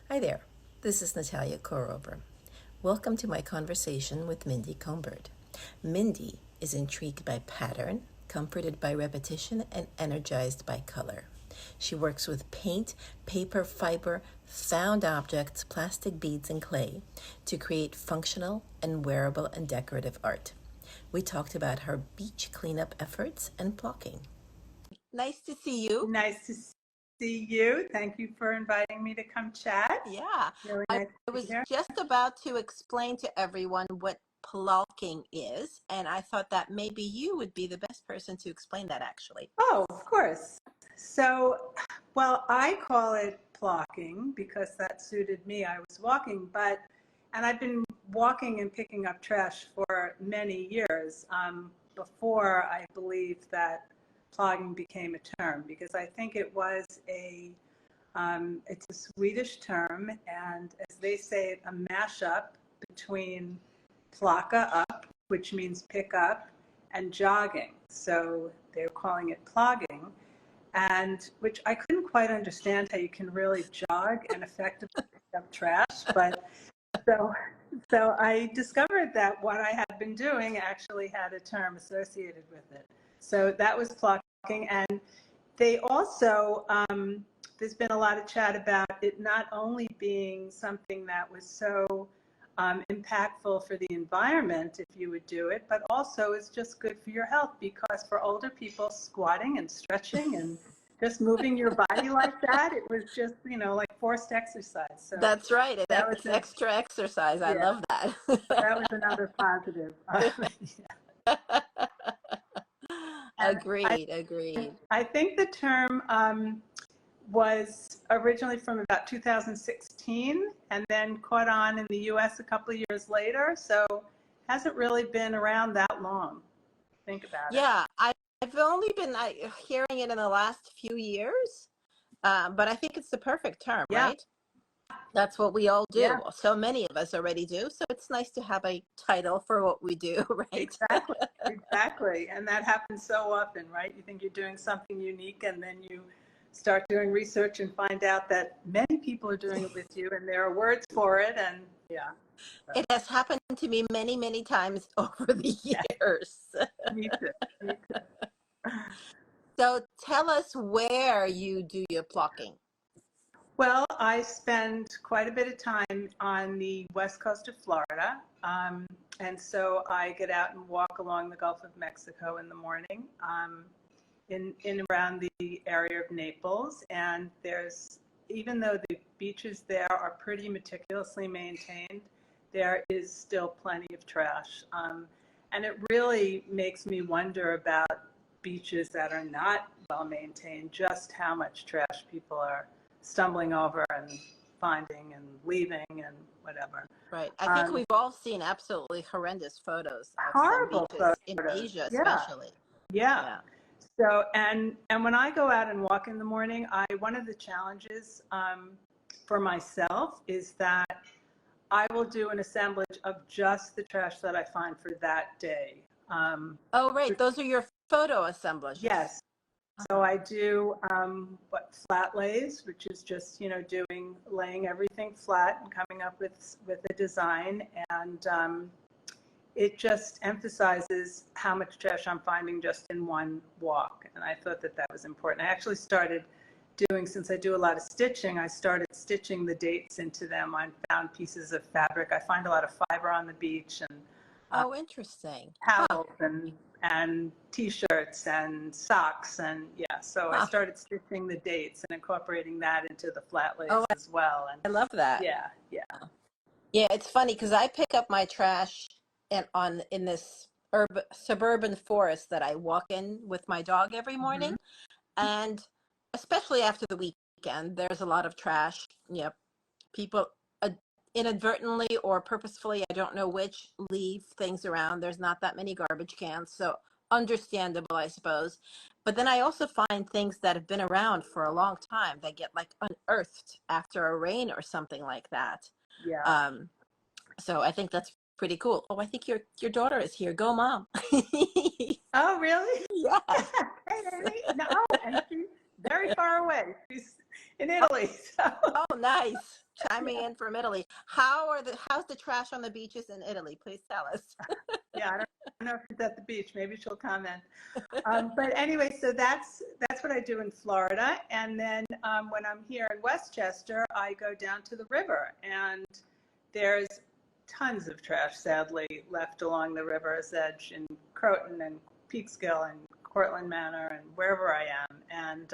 Hi there, this is Natalia Korover. Welcome to my conversation with Mindy Kombert. Mindy is intrigued by pattern, comforted by repetition, and energized by color. She works with paint, paper, fiber, found objects, plastic beads, and clay to create functional and wearable and decorative art. We talked about her beach cleanup efforts and blocking. Nice to see you. Nice to see you. Thank you for inviting me to come chat. Yeah, Really I, nice I to be was here. just about to explain to everyone what plonking is, and I thought that maybe you would be the best person to explain that actually. Oh, of course. So, well, I call it plocking because that suited me. I was walking, and I've been walking and picking up trash for many years before I believe that plogging became a term because I think it's a Swedish term, and as they say, a mashup between plocka up, which means pick up, and jogging. So they're calling it plogging, and which I couldn't quite understand how you can really jog and effectively pick up trash. But so, so I discovered that what I had been doing actually had a term associated with it. So that was plocking, and they also, there's been a lot of chat about it not only being something that was so impactful for the environment if you would do it, but also is just good for your health because for older people, squatting and stretching and just moving your body like that, it was just, like forced exercise. So That's right, that was it's extra exercise. I yeah, love that. so that was another positive. And Agreed, agreed. I think the term was originally from about 2016 and then caught on in the US a couple of years later. So hasn't really been around that long. Think about it. Yeah, I've only been hearing it in the last few years, but I think it's the perfect term, Yeah, right? That's what we all yeah, do. So many of us already do. So it's nice to have a title for what we do, right? exactly. Exactly. And that happens so often, right? You think you're doing something unique and then you start doing research and find out that many people are doing it with you and there are words for it. And yeah, so, It has happened to me many, many times over the yeah, years. me too. Me too. So tell us where you do your plucking. Well, I spend quite a bit of time on the west coast of Florida. And so I get out and walk along the Gulf of Mexico in the morning, in around the area of Naples. And even though the beaches there are pretty meticulously maintained, there is still plenty of trash. And it really makes me wonder about beaches that are not well maintained, just how much trash people are stumbling over and finding and leaving and whatever. Right. I think Um, we've all seen absolutely horrendous photos of some Horrible beaches in photos. Asia, Yeah, especially. yeah. Yeah. So and when I go out and walk in the morning, I one of the challenges for myself is that I will do an assemblage of just the trash that I find for that day. Oh, right. Those are your photo assemblages. Yes. So I do flat lays, which is just laying everything flat and coming up with a design, and it just emphasizes how much trash I'm finding just in one walk. And I thought that that was important. I actually started since I do a lot of stitching, I started stitching the dates into them on found pieces of fabric. I find a lot of fiber on the beach and Oh, interesting. Huh. towels and t-shirts and socks and yeah. So I Huh. started stitching the dates and incorporating that into the flat lays Oh, as well. And I love that. yeah, yeah. Yeah, it's funny because I pick up my trash in this suburban forest that I walk in with my dog every Mm-hmm. morning, and especially after the weekend, there's a lot of trash. Yep, people uh, inadvertently or purposefully, I don't know which, leave things around. There's not that many garbage cans, so understandable, I suppose. But then I also find things that have been around for a long time that get like unearthed after a rain or something like that. Yeah. Um, so I think that's pretty cool. Oh, I think your daughter is here. Go, mom. Oh, really? Yes. Hey, Amy. No, and she's very far away. She's in Italy. So Oh, nice. chiming in from Italy. How's the trash on the beaches in Italy? Please tell us. Yeah, I don't know if she's at the beach. Maybe she'll comment. But anyway, so that's what I do in Florida. And then when I'm here in Westchester, I go down to the river, and there's tons of trash, sadly, left along the river's edge in Croton and Peekskill and Cortlandt Manor and wherever I am. And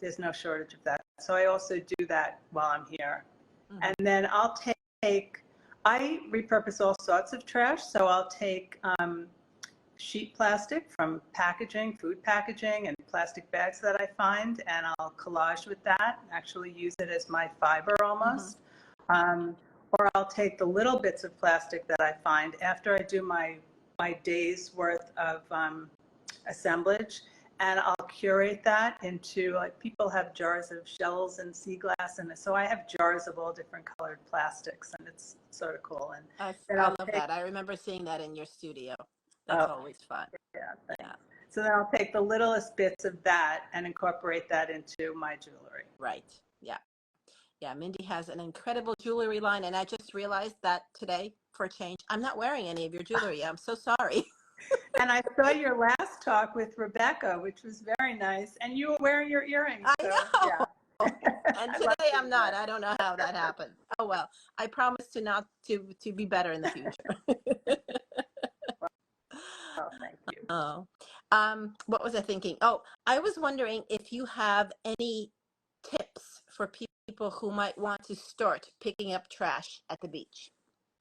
there's no shortage of that. So I also do that while I'm here. Mhm. And then I repurpose all sorts of trash. So I'll take sheet plastic from packaging, food packaging, and plastic bags that I find, and I'll collage with that, actually use it as my fiber almost. Or I'll take the little bits of plastic that I find after I do my day's worth of assemblage, and I'll curate that into, like, people have jars of shells and sea glass, and so I have jars of all different colored plastics, and it's sort of cool. And then I I'll love that. I remember seeing that in your studio. That's oh, always fun. yeah, Yeah. thanks. So then I'll take the littlest bits of that and incorporate that into my jewelry. Right. Yeah. Yeah. Mindy has an incredible jewelry line, and I just realized that today, for a change, I'm not wearing any of your jewelry. I'm so sorry. And I saw your last talk with Rebecca, which was very nice, and you were wearing your earrings. I So, know. yeah. And I love today I'm doing not. that. I don't know how that happened. Oh well. I promise to not to be better in the future. Well, thank you. Oh. What was I thinking? Oh, I was wondering if you have any tips for people who might want to start picking up trash at the beach,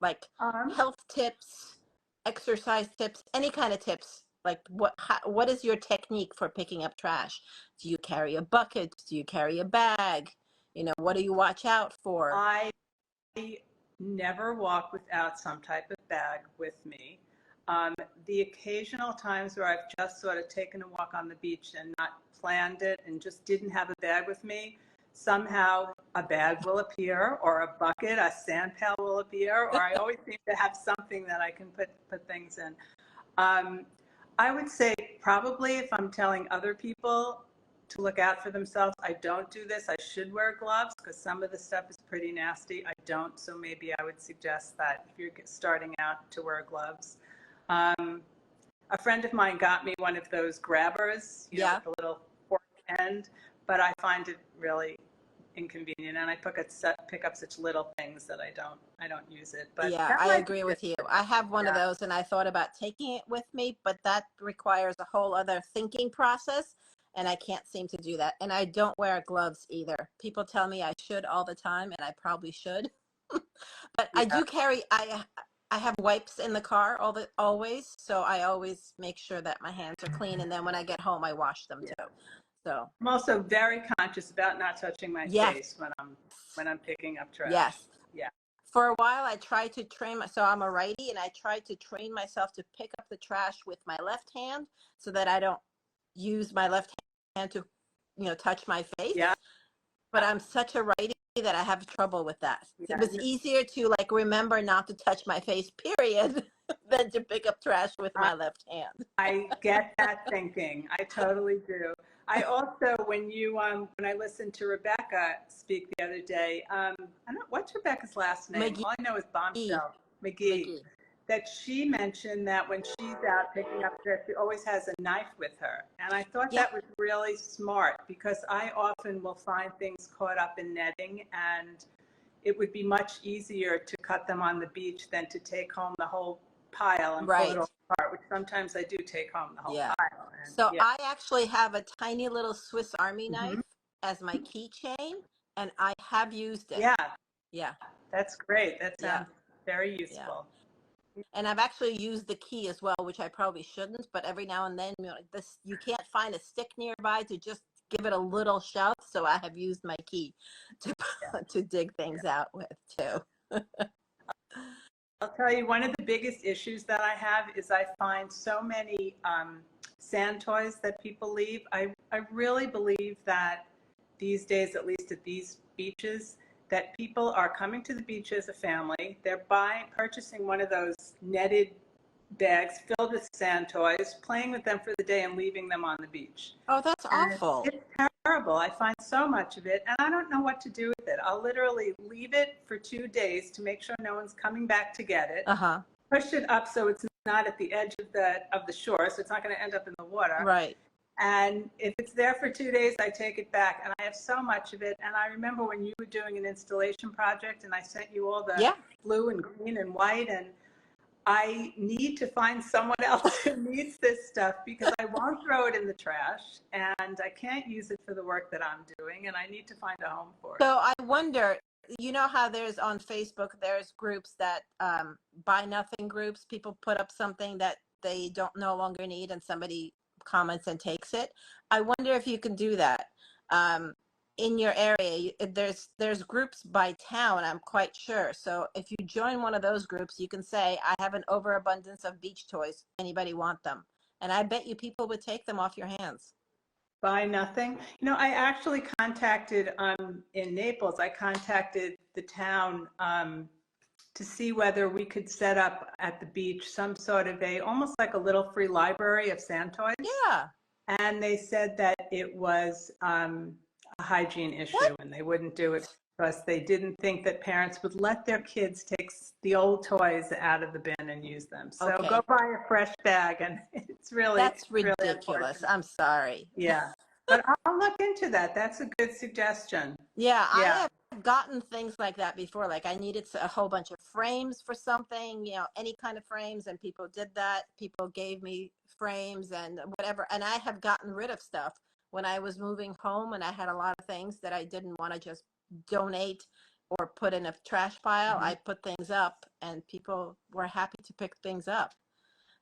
like Um, health tips, exercise tips, any kind of tips. Like what is your technique for picking up trash? Do you carry a bucket? Do you carry a bag? What do you watch out for? I never walk without some type of bag with me. The occasional times where I've just sort of taken a walk on the beach and not planned it and just didn't have a bag with me, somehow a bag will appear, or a bucket, a sand pail will appear, or I always seem to have something that I can put things in. I would say probably if I'm telling other people to look out for themselves, I don't do this. I should wear gloves because some of the stuff is pretty nasty. I don't, so maybe I would suggest that if you're starting out to wear gloves. A friend of mine got me one of those grabbers, Yeah. with the little fork end, but I find it really inconvenient, and I pick up such little things that I don't use it. But Yeah, that I might agree be with good. you. I have one of Yeah. those, and I thought about taking it with me, but that requires a whole other thinking process, and I can't seem to do that. And I don't wear gloves either. People tell me I should all the time, and I probably should. But I Yeah. do carry I have wipes in the car always, so I always make sure that my hands are clean, and then when I get home I wash them too. So, I'm also very conscious about not touching my yes. face when I'm picking up trash. Yes. Yeah. For a while, I tried to so I'm a righty, and I tried to train myself to pick up the trash with my left hand so that I don't use my left hand to, touch my face. Yeah. But I'm such a righty that I have trouble with that. Yeah. It was easier to remember not to touch my face, period, than to pick up trash with my left hand. I get that thinking. I totally do. I also, when I listened to Rebecca speak the other day, I don't know, what's Rebecca's last name? McGee. All I know is Bombshell, McGee. McGee. That she mentioned that when she's out picking up trash, she always has a knife with her. And I thought Yeah. that was really smart because I often will find things caught up in netting, and it would be much easier to cut them on the beach than to take home the whole pile and pull Right. it all apart, which sometimes I do take home the whole Yeah. pile. And, So yeah. I actually have a tiny little Swiss Army knife Mhm. as my keychain, and I have used it. Yeah, Yeah. that's great. That Yeah. sounds very Yeah. useful. And I've actually used the key as well, which I probably shouldn't, but every now and then, you can't find a stick nearby to just give it a little shove. So I have used my key to to dig things out with too. I'll tell you, one of the biggest issues that I have is I find so many sand toys that people leave. I really believe that these days, at least at these beaches, that people are coming to the beach as a family. They're purchasing one of those netted bags filled with sand toys, playing with them for the day, and leaving them on the beach. Oh, that's And awful. it's terrible. terrible. I find so much of it, and I don't know what to do with it. I'll literally leave it for 2 days to make sure no one's coming back to get it. Uh-huh. Push it up so it's not at the edge of the shore, so it's not going to end up in the water. Right. And if it's there for 2 days, I take it back. And I have so much of it. And I remember when you were doing an installation project and I sent you all the Yeah. blue and green and white. And I need to find someone else who needs this stuff because I won't throw it in the trash and I can't use it for the work that I'm doing. And I need to find a home for it. So I wonder, you know how there's on Facebook, there's groups that buy nothing groups. People put up something that they don't no longer need and somebody comments and takes it. I wonder if you can do that. In your area, there's groups by town, I'm quite sure. So if you join one of those groups, you can say, I have an overabundance of beach toys. Anybody want them? And I bet you people would take them off your hands. Buy nothing. You know, I actually contacted in Naples, I contacted the town to see whether we could set up at the beach some sort of almost like a little free library of sand toys. Yeah. And they said that it was a hygiene issue What? and they wouldn't do it because they didn't think that parents would let their kids take the old toys out of the bin and use them. So Okay. go buy a fresh bag, and That's really ridiculous. I'm sorry. yeah. But I'll look into that. That's a good suggestion. Yeah, I Yeah. have gotten things like that before. Like I needed a whole bunch of frames for something, any kind of frames, and people did that. People gave me frames and whatever. And I have gotten rid of stuff when I was moving home and I had a lot of things that I didn't want to just donate or put in a trash pile. I put things up and people were happy to pick things up.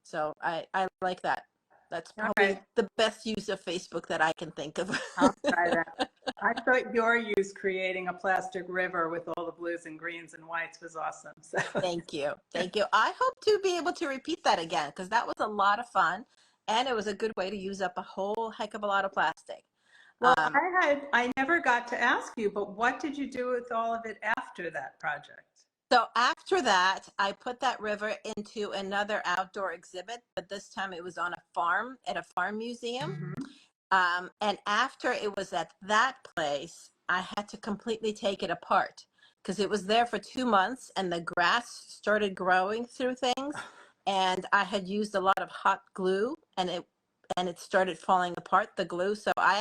So I like that. That's probably the best use of Facebook that I can think of. I'll try that. I thought your use creating a plastic river with all the blues and greens and whites was awesome. So Thank you. Thank you. I hope to be able to repeat that again because that was a lot of fun and it was a good way to use up a whole heck of a lot of plastic. well, I never got to ask you, but what did you do with all of it after that project? So after that, I put that river into another outdoor exhibit, but this time it was on a farm at a farm museum. And after it was at that place, I had to completely take it apart because it was there for 2 months and the grass started growing through things. And I had used a lot of hot glue and it started falling apart, the glue. So I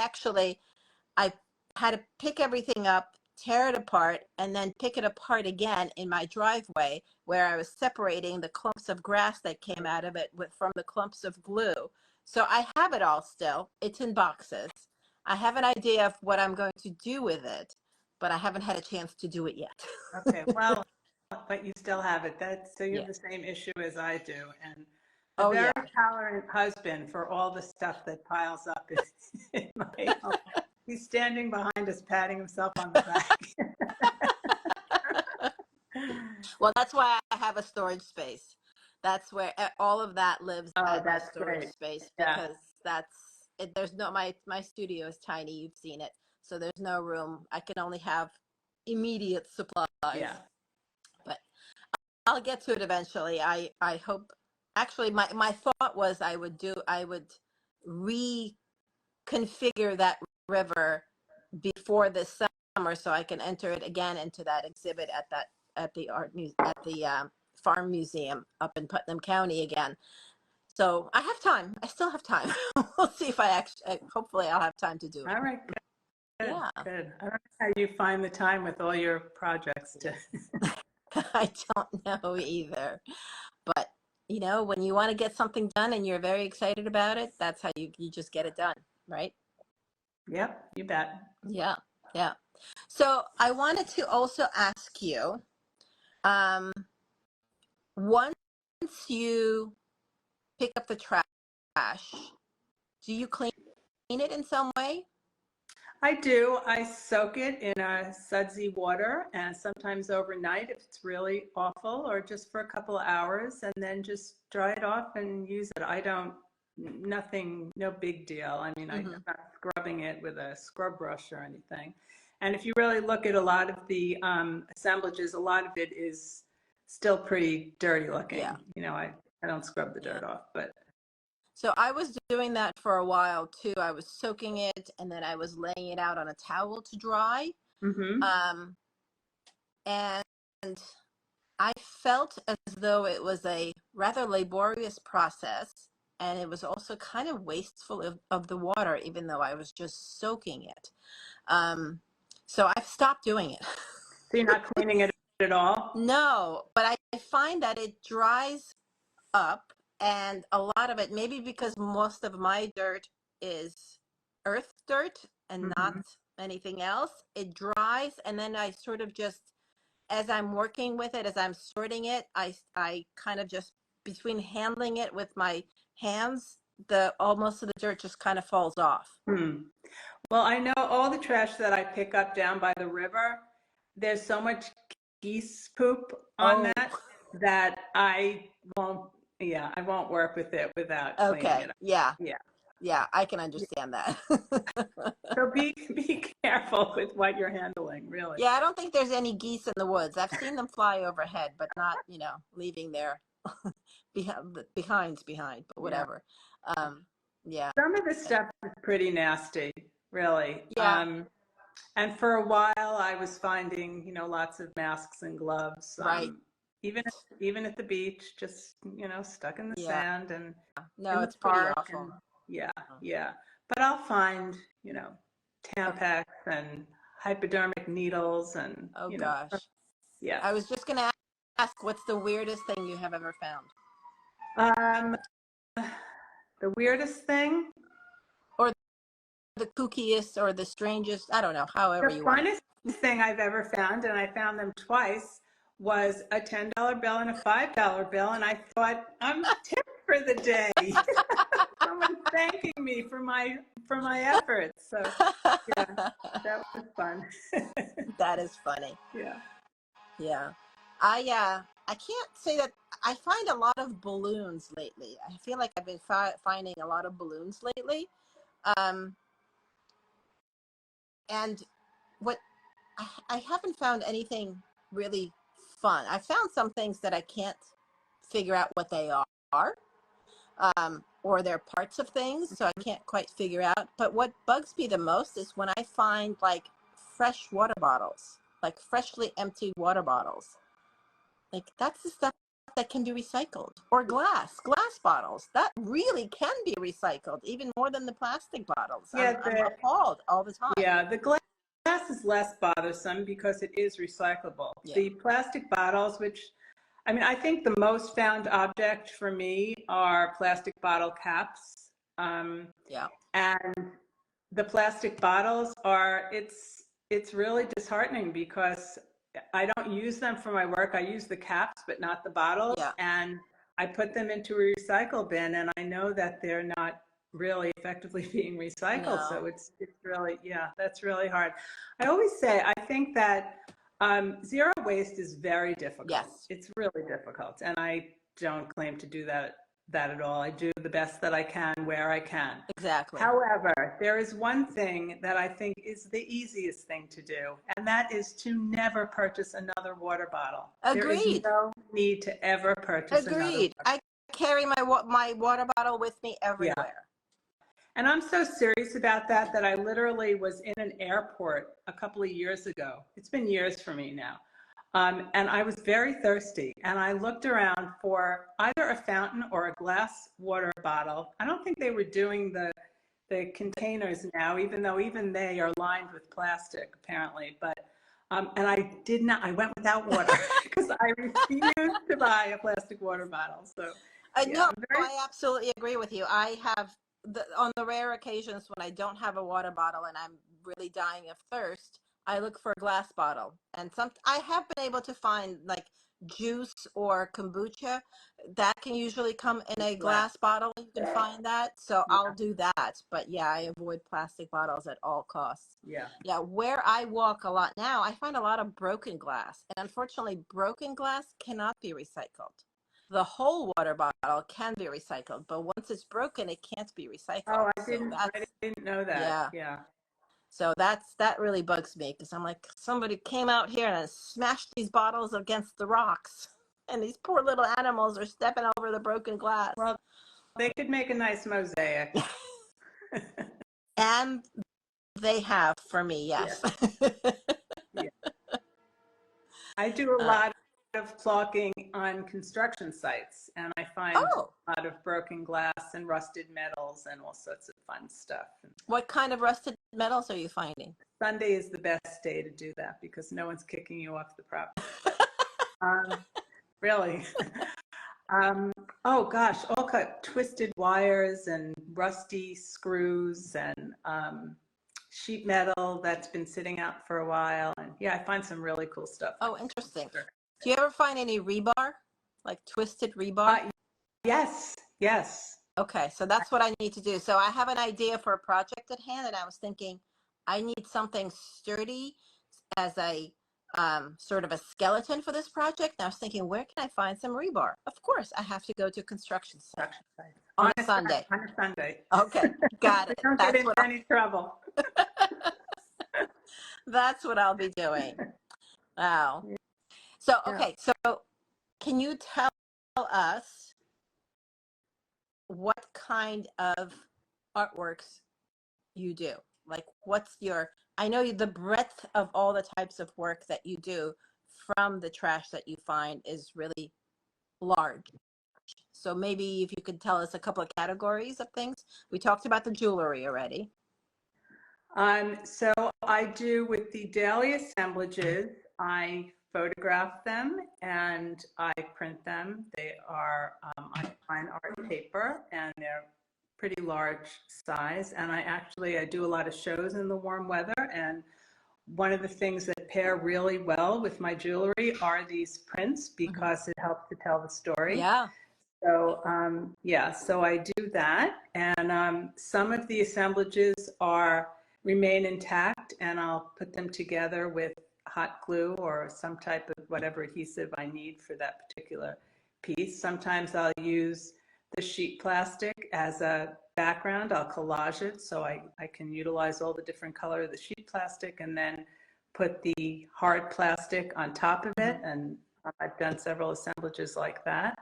had to pick everything up, tear it apart, and then pick it apart again in my driveway where I was separating the clumps of grass that came out of it from the clumps of glue. So I have it all still. It's in boxes. I have an idea of what I'm going to do with it, but I haven't had a chance to do it yet. Okay, well, but you still have it. So you have Yeah. the same issue as I do. And Oh, a very yeah. tolerant husband for all the stuff that piles up in my home. He's standing behind us, patting himself on the back. Well, that's why I have a storage space. That's where all of that lives Oh, at my that's storage great. space Yeah. because there's no, my studio is tiny. You've seen it. So there's no room. I can only have immediate supplies. Yeah. But I'll get to it eventually. I hope, actually my thought was I would reconfigure that river before this summer so I can enter it again into that exhibit at the farm museum up in Putnam County again. So I have time. I still have time. We'll see if hopefully I'll have time to do it. All right. Good. Yeah. Good. I don't know how you find the time with all your projects to. I don't know either. But, when you want to get something done and you're very excited about it, that's how you just get it done, right? Yep, you bet. Yeah. Yeah. So I wanted to also ask you, once you pick up the trash, do you clean it in some way? I do. I soak it in a sudsy water and sometimes overnight if it's really awful, or just for a couple of hours, and then just dry it off and use it. No big deal. I mean, I'm not scrubbing it with a scrub brush or anything. And if you really look at a lot of the assemblages, a lot of it is still pretty dirty looking. Yeah. I don't scrub the dirt off, but. So I was doing that for a while too. I was soaking it and then I was laying it out on a towel to dry. Mm-hmm. Um, and I felt as though it was a rather laborious process, and it was also kind of wasteful of the water, even though I was just soaking it. Um, so I've stopped doing it. So you're not cleaning it at all? No, but I find that it dries up, and a lot of it, maybe because most of my dirt is earth dirt and not Mm-hmm. anything else, it dries, and then I sort of just, as I'm working with it, as I'm sorting it, I kind of just, between handling it with my hands, the almost of the dirt just kind of falls off. Hmm. Well, I know all the trash that I pick up down by the river, there's so much geese poop on Oh, that I won't, yeah, I won't work with it without cleaning okay. it up. Yeah. Yeah. Yeah, I can understand that. So be careful with what you're handling, really. Yeah, I don't think there's any geese in the woods. I've seen them fly overhead, but not, leaving their behind, but Yeah. whatever. Um, yeah. Some of the stuff is pretty nasty, really. Yeah, And for a while, I was finding, lots of masks and gloves, right. even even at the beach, just stuck in the Yeah. sand and No, in the it's pretty park, and awful. yeah, yeah. But I'll find, Oh, Tampax and hypodermic needles, and oh gosh. yeah. I was just going to ask, what's the weirdest thing you have ever found? Um, the weirdest thing, Or the kookiest or the strangest? I don't know, however the you want to. funnest thing I've ever found, and I found them twice, was a $10 bill and a $5 bill, and I thought, I'm tipped for the day. Someone's thanking me for my efforts. So yeah, that was fun. That is funny. Yeah. Yeah. I can't say that I find a lot of balloons lately. I feel like I've been finding a lot of balloons lately. Um, and what I haven't found anything really fun. I found some things that I can't figure out what they are, or they're parts of things, so I can't quite figure out. But what bugs me the most is when I find like fresh water bottles, like freshly emptied water bottles. Like that's the stuff that can be recycled. Or glass bottles that really can be recycled, even more than the plastic bottles. I'm Yeah, I'm appalled all the time. the glass is less bothersome because it is recyclable. Yeah, The plastic bottles, which I mean, I think the most found object for me are plastic bottle caps. yeah, And the plastic bottles are, it's really disheartening because I don't use them for my work. I use the caps, but not the bottles. yeah. And I put them into a recycle bin, and I know that they're not really effectively being recycled. No. So it's really, yeah, that's really hard. I always say, I think that zero waste is very difficult. Yes, It's really difficult. And I don't claim to do that at all. I do the best that I can where I can. exactly. However, there is one thing that I think is the easiest thing to do, and that is to never purchase another water bottle. There is Agreed. no need to ever purchase another Agreed. water. I carry my water bottle with me Yeah. everywhere. And I'm so serious about that that I literally was in an airport a couple of years ago. It's been years for me now. And I was very thirsty, and I looked around for either a fountain or a glass water bottle. I don't think they were doing the containers now, even though even they are lined with plastic, apparently. But and I did not. I went without water because I refused to buy a plastic water bottle. So yeah, No, I'm very. I absolutely agree with you. I have on the rare occasions when I don't have a water bottle and I'm really dying of thirst, I look for a glass bottle. And I have been able to find like juice or kombucha that can usually come in a Glad. glass bottle. You can find that. So I'll Yeah, do that. But yeah, I avoid plastic bottles at all costs. yeah. Yeah, where I walk a lot now, I find a lot of broken glass. And unfortunately, broken glass cannot be recycled. The whole water bottle can be recycled, but once it's broken, it can't be recycled. Oh, So I didn't know that. yeah. Yeah. So that really bugs me because I'm like, somebody came out here and smashed these bottles against the rocks, and these poor little animals are stepping over the broken glass. Well, they could make a nice mosaic. And they have for me, Yeah, yes. yeah. I do a uh, lot of caulking on construction sites, and I find oh, a lot of broken glass and rusted metals and all sorts of fun stuff. And what kind of rusted metals are you finding? Sunday is the best day to do that because no one's kicking you off the property. But really, um, oh gosh, all cut twisted wires and rusty screws and sheet metal that's been sitting out for a while. And yeah, I find some really cool stuff. Oh, interesting. Do you ever find any rebar, like twisted rebar? Yes, yes. Okay, so that's what I need to do. So I have an idea for a project at hand, and I was thinking I need something sturdy as a sort of a skeleton for this project. And I was thinking, where can I find some rebar? Of course, I have to go to a construction site Construction site. on a Sunday. On a Sunday. Okay, got We it. don't get into any trouble. That's what I'll be doing. Wow. So, Yeah. okay, so can you tell us what kind of artworks you do? Like, what's your, I know the breadth of all the types of work that you do from the trash that you find is really large. So maybe if you could tell us a couple of categories of things. We talked about the jewelry already. So I do with the daily assemblages, I photograph them and I print them. They are on fine art paper and they're pretty large size. And I do a lot of shows in the warm weather. And one of the things that pair really well with my jewelry are these prints because it helps to tell the story. Yeah. So yeah, so I do that, and some of the assemblages are remain intact, and I'll put them together with hot glue or some type of whatever adhesive I need for that particular piece. Sometimes I'll use the sheet plastic as a background. I'll collage it so I can utilize all the different color of the sheet plastic and then put the hard plastic on top of it, and I've done several assemblages like that.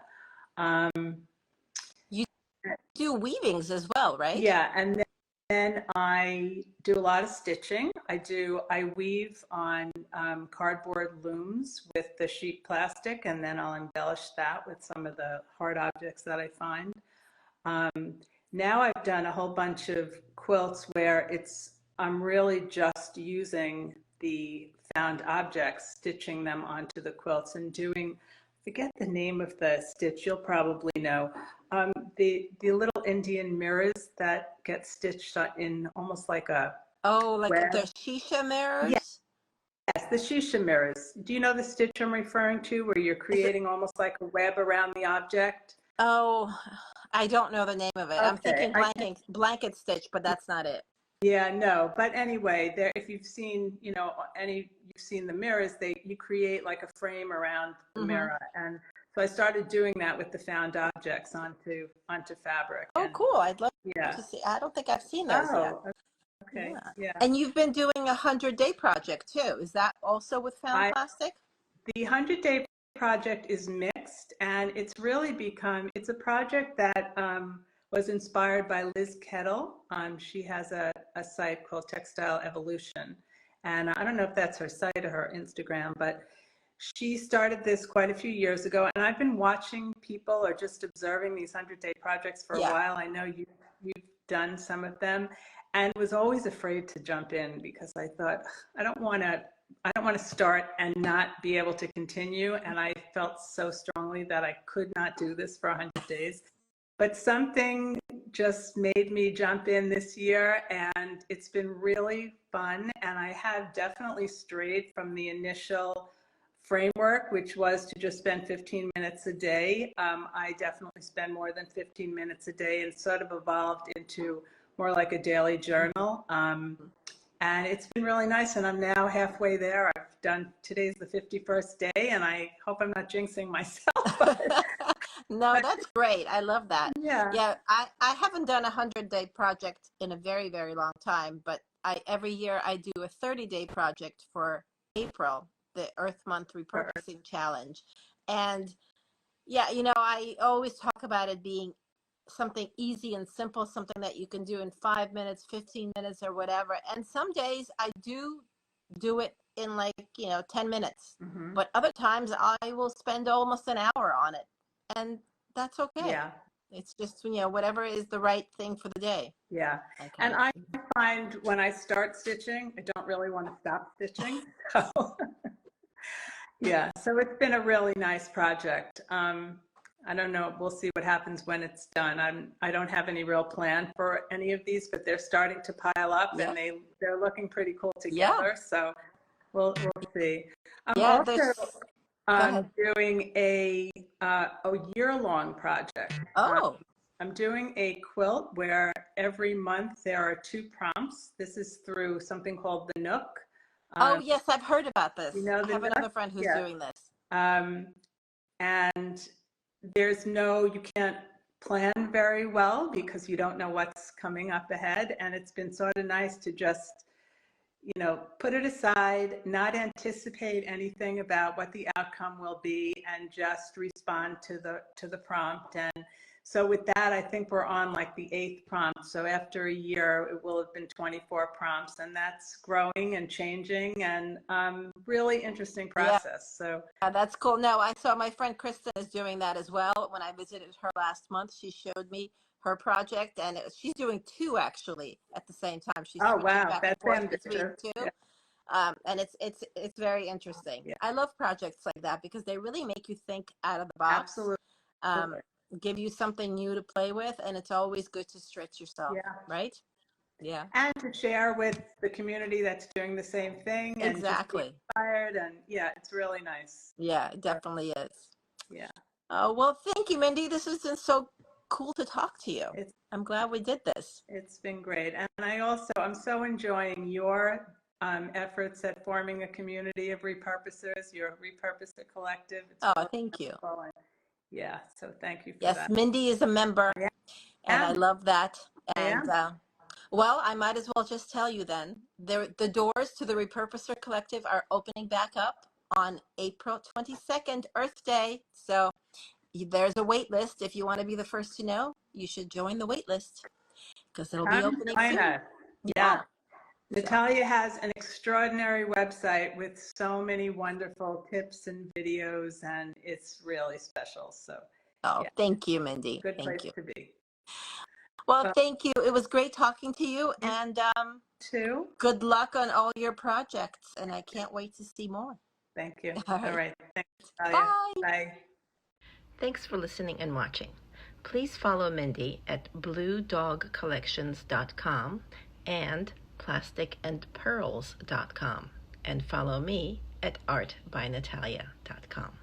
You do weavings as well, right? Yeah, and then I do a lot of stitching. I weave on cardboard looms with the sheet plastic, and then I'll embellish that with some of the hard objects that I find. Now I've done a whole bunch of quilts where I'm really just using the found objects, stitching them onto the quilts and doing, forget the name of the stitch, you'll probably know. The little Indian mirrors that get stitched in almost like a Oh, like web. the shisha Yes, mirrors? the shisha mirrors. Do you know the stitch I'm referring to, where you're Is it? creating almost like a web around the object? Oh, I don't know the name of it. I'm Okay, thinking blanket stitch, but that's not it. yeah, no, but anyway, there, if you've seen, you've seen the mirrors, you create like a frame around the Mm-hmm. mirror. And so I started doing that with the found objects onto fabric. Oh, And cool. I'd love yeah. to see. I don't think I've seen those yet. Oh, okay. Yeah. Yeah. And you've been doing a 100-day project too. Is that also with found I plastic? The 100-day project is mixed, and it's a project that was inspired by Liz Kettle. She has a site called Textile Evolution, and I don't know if that's her site or her Instagram, but she started this quite a few years ago, and I've been watching people or just observing these 100-day projects for a Yeah. while. I know you've done some of them, and was always afraid to jump in because I thought, I don't want to start and not be able to continue. And I felt so strongly that I could not do this for 100 days. But something just made me jump in this year, and it's been really fun. And I have definitely strayed from the initial framework, which was to just spend 15 minutes a day. I definitely spend more than 15 minutes a day, and sort of evolved into more like a daily journal. And it's been really nice, and I'm now halfway there. Today's the 51st day, and I hope I'm not jinxing myself. No, But that's great. I love that. yeah, Yeah, I haven't done a 100-day project in a very, very long time, but every year I do a 30-day project for April, the Earth Month Repurposing Challenge. And yeah, I always talk about it being something easy and simple, something that you can do in 5 minutes, 15 minutes, or whatever. And some days I do it in, like, 10 minutes. Hmm. But other times I will spend almost an hour on it. And that's okay. Yeah. It's just, whatever is the right thing for the day. Yeah. I kind And of I find when I start stitching, I don't really want to stop stitching. So, yeah. So it's been a really nice project. I don't know. We'll see what happens when it's done. I don't have any real plan for any of these, but they're starting to pile up Yeah. and they're looking pretty cool Yeah. together. So we'll see. I'm Yeah, also go ahead. doing a year-long project. Oh. I'm doing a quilt where every month there are 2 prompts. This is through something called the Nook. Oh, Um, yes, I've heard about this. you know I the have Nook? another friend who's Yeah. doing this. And you can't plan very well because you don't know what's coming up ahead. And it's been sort of nice to just, put it aside, not anticipate anything about what the outcome will be, and just respond to the prompt. And so with that, I think we're on like the 8th prompt. So after a year, it will have been 24 prompts, and that's growing and changing, and really interesting process. So Yeah, that's cool. No, I saw my friend Kristen is doing that as well. When I visited her last month, she showed me her project, and she's doing two actually at the same time. She's oh switching wow, back and that's forth between ambitious. two. Yeah, And it's very interesting. yeah, I love projects like that because they really make you think out of the box, absolutely. um, give you something new to play with, and it's always good to stretch yourself, Yeah. right? Yeah, And to share with the community that's doing the same thing and just be exactly. inspired. And yeah, it's really nice. Yeah, it So, definitely is. yeah, Oh, well, thank you, Mindy. This has been so cool to talk to you. it's I'm glad we did this. it's been great. And I'm so enjoying your efforts at forming a community of repurposers, your repurposer collective. It's Oh, really thank you. wonderful. And yeah, so thank you for Yes, that. Mindy is a member, Yeah, and I love that. I And am. well, I might as well just tell you then. The doors to the Repurposer Collective are opening back up on April 22nd, Earth Day. So there's a wait list. If you want to be the first to know, you should join the wait list because it'll be Come opening join soon. us. Yeah. Yeah. Natalia has an extraordinary website with so many wonderful tips and videos, and it's really special. So, Oh, yeah, thank you, Mindy. good place Thank you. to be. Well, Well, thank you. It was great talking to you, you and too. good luck on all your projects. And I can't wait to see more. Thank you. All All right. right. Thanks, Natalia. Bye. Bye. Thanks for listening and watching. Please follow Mindy at bluedogcollections.com and plasticandpearls.com, and follow me at artbynatalia.com.